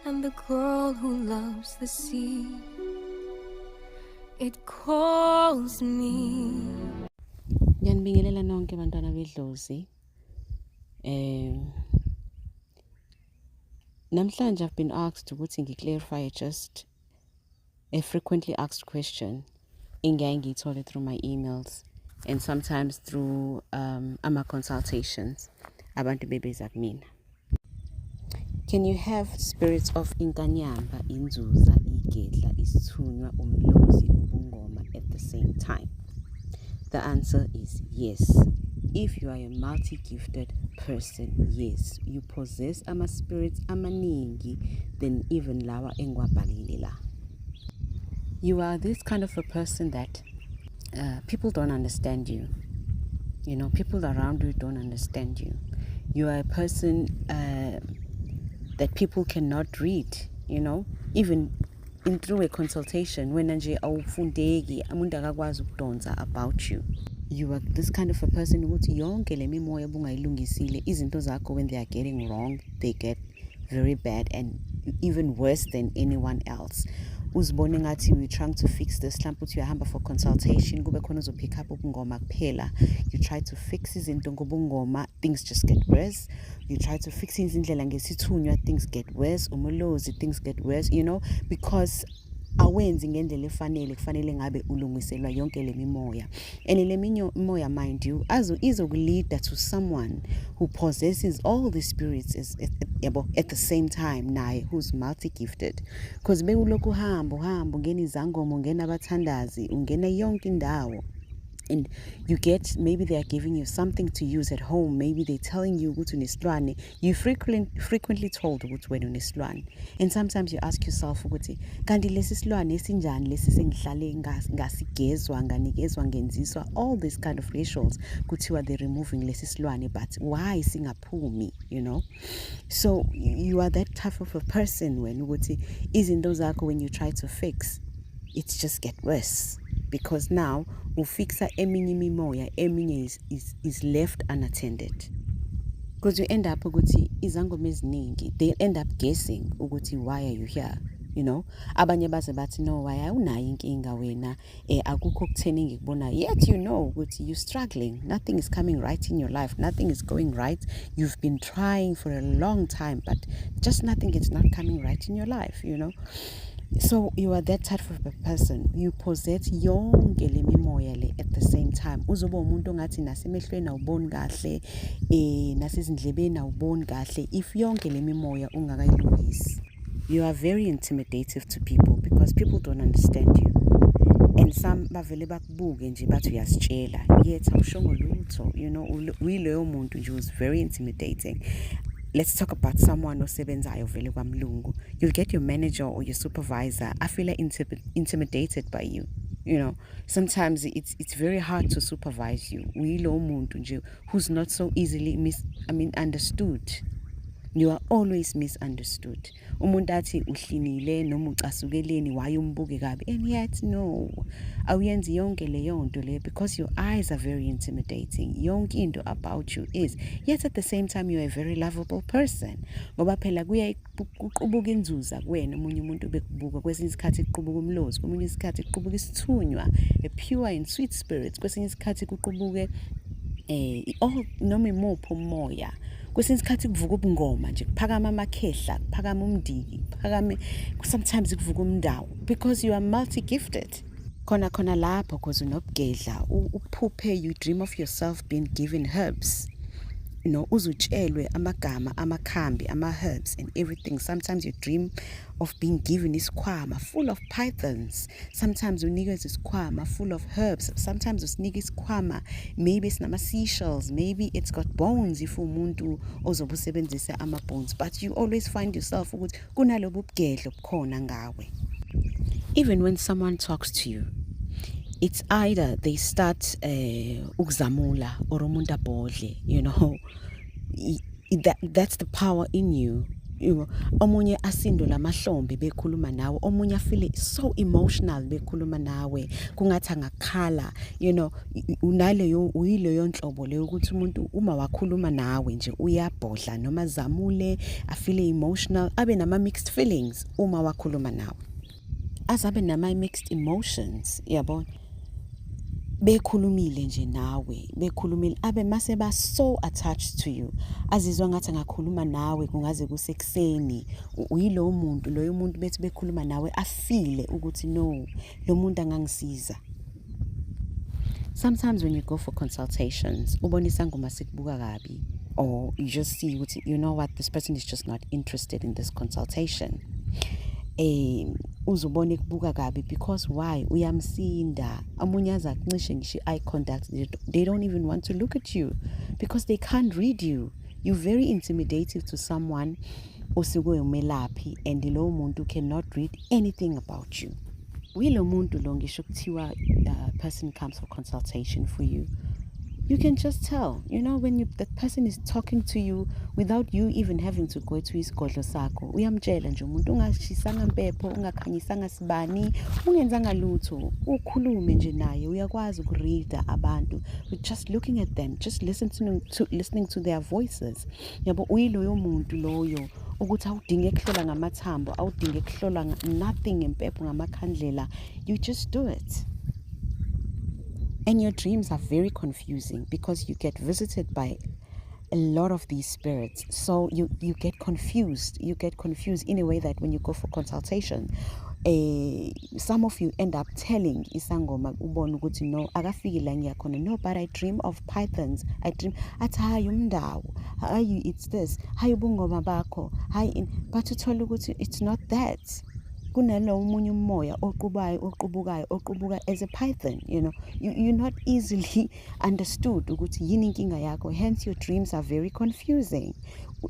and the girl who loves the sea. It calls me. Ngiyanibingelela nonke bantwana bedlozi. Namhlanje I've been asked ukuthi clarify just a frequently asked question engiyaye ngiyithole through my emails and sometimes through ama consultations abantu bebeza kumina. Can you have spirits of Inkanyamba, Inzuza, Igedla, Isithunywa, Umlozi, Ubungoma at the same time? The answer is yes. If you are a multi-gifted person, yes, you possess ama spirits amaningi than even lawa engwabhalile. You are this kind of a person that people don't understand you. You know, people around you don't understand you. You are a person that people cannot read, you know, even through a consultation when nje awufundeki umuntu akakwazi ukudonsa about you. You are this kind of a person ukuthi yonke le mimoya bungayilungisile izinto zakho when they are getting wrong, they get very bad and even worse than anyone else. Uzibone ngathi we're trying to fix this, mhlawumbe uyahamba for consultation kube khona uzopick up ubungoma kuphela. You try to fix izinto ngobungoma, things just get worse. You try to fix izindlela ngesithunywa, things get worse. Umlozi, things get worse, you know, because awenzi ngendlela efanele kufanele ngabe ulungiselwa yonke le mimoya. And le mimoya, mind you, izokulead to someone who possesses all the spirits at the same time naye who's multi-gifted. Because bewulokhu hamba ungena izangoma ungena abathandazi ungena yonke indawo. And you get, maybe they are giving you something to use at home. Maybe they're telling you ukuthi unesilwane. You frequently told ukuthi wena unesilwane. And sometimes you ask yourself ukuthi kanti lesi silwane esinjani lesi sengihlale ngasigezwa nganikezwa ngenziswa, all these kind of rituals kuthiwa they're removing lesi silwane, but why singaphumi, you know? So you are that type of a person when ukuthi izinto zakho when you try to fix, it's just get worse. Because now ufixa eminye imimoya, eminye is left unattended. Because you end up ukuthi izangoma eziningi, they end up guessing ukuthi why are you here, you know? Abanye baze bathi no, why awunayo inkinga wena, akukho kutheni ngikubona, yet you know ukuthi you're struggling, nothing is coming right in your life, nothing is going right. You've been trying for a long time, but just nothing is not coming right in your life, you know? So you are that type of a person. You possess yonke le mimoya le at the same time. Uzoba umuntu ngathi nasemehlweni awuboni kahle, nasezindlebeni awuboni kahle if yonke le mimoya ungakayilungisi. You are very intimidative to people because people don't understand you. And some bavele bakubuke nje bathi uyasitshela, yet awushongo lutho, you know, uyileyo muntu nje who's very intimidating. Let's talk about someone osebenzayo vele kwamlungu. You'll get your manager or your supervisor. I feel like intimidated by you. You know, sometimes it's very hard to supervise you. Uyilo umuntu nje who's not so easily understood. You are always misunderstood. Umuntu athi uhlinile noma ucasukeleni why umbuke kabi, and yet no. Awuyenzi yonke leyo nto le because your eyes are very intimidating. Yonke into about you is. Yet at the same time you're a very lovable person. Ngoba phela kuqubuka inzuza kuwena omunye umuntu bekubuka kwesinye isikhathi kuqubuka umlozi, kwesinye isikhathi kuqubuka isithunywa, a pure and sweet spirit. Kwesinye isikhathi kuqubuke noma imuphi umoya. Kwesinye isikhathi kuvuka ubungoma nje kuphakama amakhehla kuphakama umdiki kuphakame sometimes kuvuka umndawo because you are multi-gifted. Khona lapho because unobugedla uphuphe, you dream of yourself being given herbs. You know, uzutshelwe amagama amakhambi ama-herbs and everything. Sometimes you dream of being given isikhwama full of pythons. Sometimes unikezwe isikhwama full of herbs. Sometimes usinika isikhwama maybe sinama seashells, maybe it's got bones if umuntu ozobe usebenzisa ama-bones, but you always find yourself ukuthi kunalobu bugedla obukhona ngawe. Even when someone talks to you, it's either they start ukuzamula or umuntu abhodle, you know. That's the power in you omunye asindo lamahlombe bekhuluma nawe, omunye afile so emotional bekhuluma nawe kungathi angakhala, unaleyo uyileyo nhlobo leyo ukuthi umuntu uma wakhuluma nawe nje uyabhodla noma zamule afile emotional, abe nama mixed feelings uma wakhuluma nawe, azabe nama mixed emotions, yabona, bekhulumile nje nawe, bekhulumile abe mase ba so attached to you, azizwa ngathi ngakhuluma nawe kungaze kusekuseni, uyilo umuntu loyo muntu bethi bekhuluma nawe afile ukuthi no, lo muntu angangisiza. Sometimes when you go for consultations, ubonisa ngoma sikubuka kabi, or you just see ukuthi you know what, this person is just not interested in this consultation. Uzubone kubuka kabi because why? Uyamsinda. Amunye azakuncishe ngisho eye contact. They don't even want to look at you because they can't read you. You're very intimidating to someone osuke umelaphi and lo muntu cannot read anything about you. Wilo muntu lo ngisho kuthiwa person comes for consultation for you. You can just tell, when that person is talking to you without you even having to go to his isigodlo sakho. Uyamtshela nje umuntu ungashisanga impepho, ungakhanyisanga sibani, ungenzanga lutho, ukhulume nje naye, uyakwazi ukuread abantu. Just looking at them, just listening to their voices. Yabo uyiloyo muntu loyo ukuthi awudinge kuhlola ngamathambo, awudinge kuhlola nothing impepho ngamakhandlela. You just do it. And your dreams are very confusing because you get visited by a lot of these spirits. So you get confused. You get confused in a way that when you go for consultation, some of you end up telling isangoma ubona ukuthi no, akafiki la ngiyakhona, no, but I dream of pythons. I dream athi hayi umndawo, hayi it's this, hayi ubungoma bakho, hayi, but uthola ukuthi it's not that. Kunalo umunye umoya oqubuka as a python, you're not easily understood ukuthi yini inkinga yakho, hence your dreams are very confusing.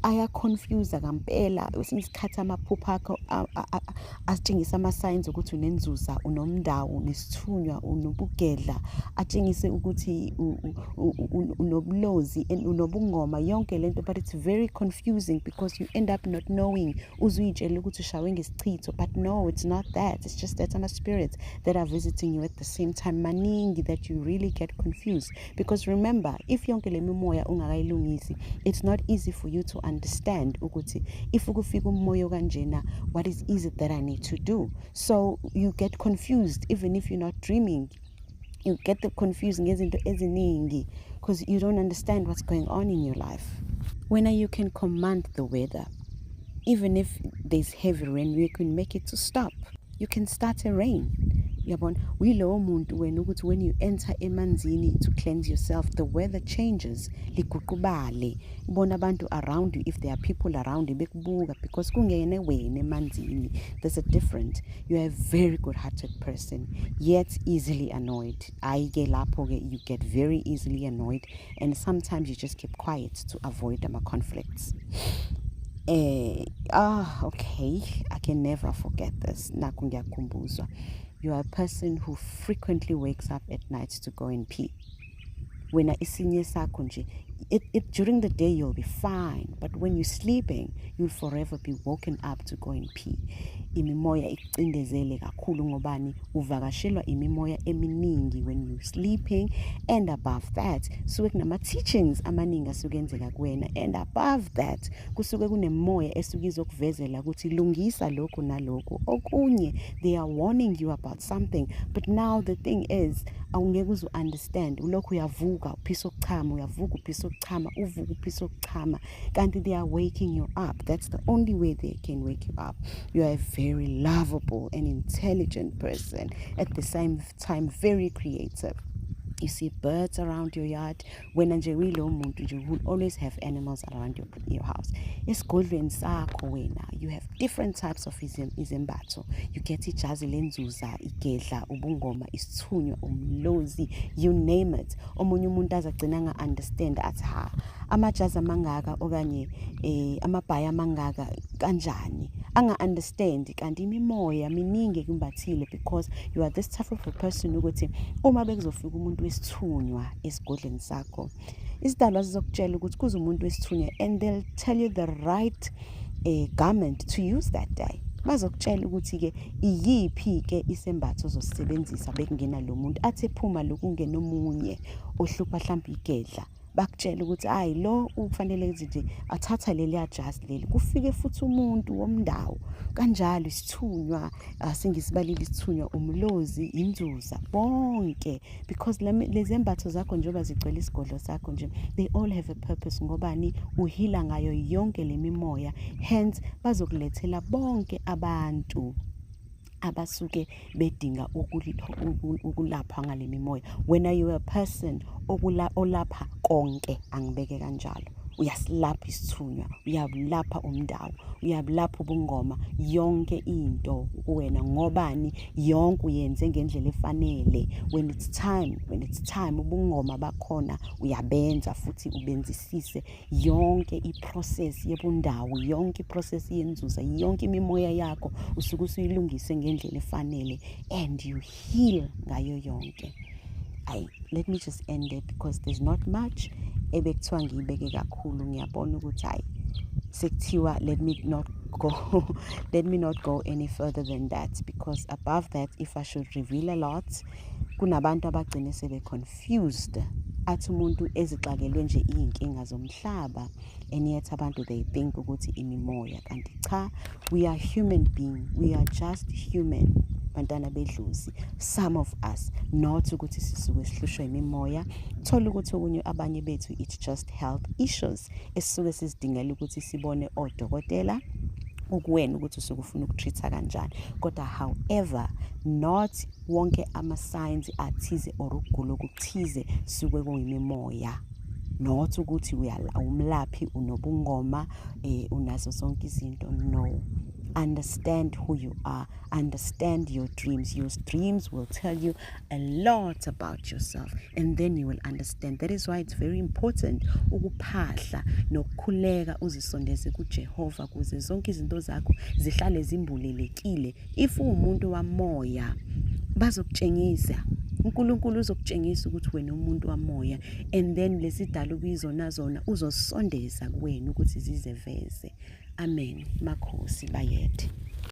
Ayaconfuse kampela kwesinye isikhathi amaphupho akho atshengisa ama-signs ukuthi unenzuza, unomndawo, unesithunywa, unobugedla, atshengise ukuthi unoblozi, unobungoma, yonke lento, but it's very confusing because you end up not knowing. Uzuyitshela ukuthi ushawe ngesichitho, but no, it's not that. It's just that some spirits that are visiting you at the same time, maningi, that you really get confused. Because remember, if yonke le mimoya ungakayilungisi, it's not easy for you to understand ukuthi if ukufika umoya kanjena, what is it that I need to do? So you get confused even if you're not dreaming. You get confused ngezinto eziningi because you don't understand what's going on in your life. When you can command the weather, even if there's heavy rain, you can make it to stop. You can start a rain. Yabona, uyilowo muntu wena ukuthi when you enter emanzini to cleanse yourself, the weather changes, liguqubale. Ubona abantu around you, if there are people around you, bekubuka because kungene wena emanzini. There's a difference. You are a very good-hearted person, yet easily annoyed. Ayike lapho ke, you get very easily annoyed, and sometimes you just keep quiet to avoid them conflicts. Okay, I can never forget this. Nakungiyakumbuzwa. You are a person who frequently wakes up at night to go and pee. When isinye sakho nje, during the day you'll be fine, but when you're sleeping, you'll forever be woken up to go and pee. Imimoya icindezele kakhulu ngobani uvakashelwa imimoya eminingi when you're sleeping, and above that suke kunama teachings amaningi asuke enzeka kuwena, and above that kusuke kunemoya esuke izokuvezela ukuthi lungisa lokho nalokho okunye. They are warning you about something, but now the thing is awungeke uzu understand. Ulokhu uyavuka uphisa ukuchama, uyavuka uphisa ukuchama, uvuka uphisa ukuchama, kanti they are waking you up. That's the only way they can wake you up. You are a very lovable and intelligent person, at the same time very creative. You see birds around your yard. When nje uyilo muntu nje, you will always have animals around your house. Esigodlweni sakho wena, you have different types of izembatho. You get ijazi lenzuza, igedla, ubungoma, isithunywa, umlozi, you name it. Omunye umuntu azagcina nga understand athi amajazi amangaka okanye amabhaya amangaka kanjani, anga understand kanti imimoya miningi kumbathile, because you are this type of a person ukuthi uma bekuzofika umuntu wesithunywa esigodleni sakho, isidalwa sizokutshela ukuthi kuze umuntu wesithunywa, and they'll tell you the right a garment to use that day. Bazokutshela ukuthi ke iyiphi ke isembatho ozosebenzisa bekungena lo muntu athi ephuma lokungena omunye ohlupha mhlawumbe igedla, bakutshela ukuthi hayi lo ufanele nje athatha leli adjust leli, kufike futhi umuntu womndawo kanjalo Isithunywa, singisibalile Isithunywa, Umlozi, Inzuza, bonke, because lezi embatho zakho njengoba zigcwele isigodlo sakho nje, they all have a purpose. Ngobani? Uhila ngayo yonke le mimoya, hence bazokulethela bonke abantu abasuke bedinga ukulapha ngale mimoya. When you are a person olapha konke, angibeke kanjalo, uyasilapha Isithunywa, uyabulapha umndawo, uyabulapha ubungoma, yonke into kuwena. Ngobani? Yonke uyenze ngendlela efanele. When it's time ubungoma bakhona uyabenza futhi ubenzisise yonke iprocess yebundawo, yonke iprocess yenzuza, yonke imimoya yakho usuke usuyilungise ngendlela efanele, and you heal ngayo yonke. Let me just end it because there's not much ebekuthiwa ngiyibeke kakhulu. Ngiyabona ukuthi hayi sekuthiwa let me not go any further than that, because above that, if I should reveal a lot, kunabantu abagcine sebe confused, athi umuntu ezixakelwe nje iy'nkinga zomhlaba, and yet abantu they think ukuthi imimoya, kanti cha, we are human being, we are just human. Bantwana bedlozi, some of us, not ukuthi sisuke sihlushwa imimoya, thola ukuthi okunye abanye bethu it's just health issues esisuke sizidingela ukuthi sibone odokotela ukuwena ukuthi usuke ufuna ukutreat-a kanjani. Kodwa however, not wonke ama-signs athize or ukugula okuthize suke kuyimimoya, not ukuthi umlaphi, unobungoma, unazo zonke izinto. No. Understand who you are. Understand your dreams. Your dreams will tell you a lot about yourself, and then you will understand. That is why it's very important ukuphahla nokukhuleka uzisondeze kuJehova kuze zonke izinto zakho zihlale zimbulelekile. If umuntu wamoya bazokutshengisa, uNkulunkulu uzokutshengisa ukuthi wena umuntu wamoya, and then lesidalo kuyizona zona uzosondeza kuwena ukuthi zizeveze. Amen. Makhosi bayede.